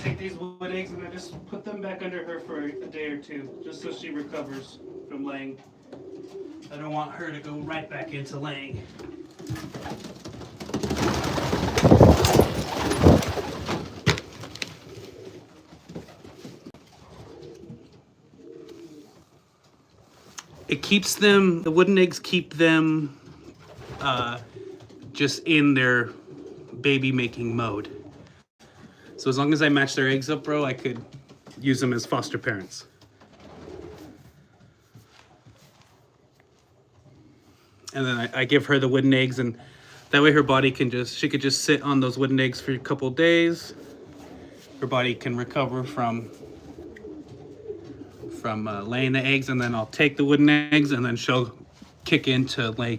take these wood eggs and I just put them back under her for a day or two, just so she recovers from laying. I don't want her to go right back into laying. It keeps them, the wooden eggs keep them just in their baby making mode. So as long as I match their eggs up, bro, I could use them as foster parents. And then I give her the wooden eggs, and that way her body can she could just sit on those wooden eggs for a couple days. Her body can recover from laying the eggs, and then I'll take the wooden eggs and then she'll kick into like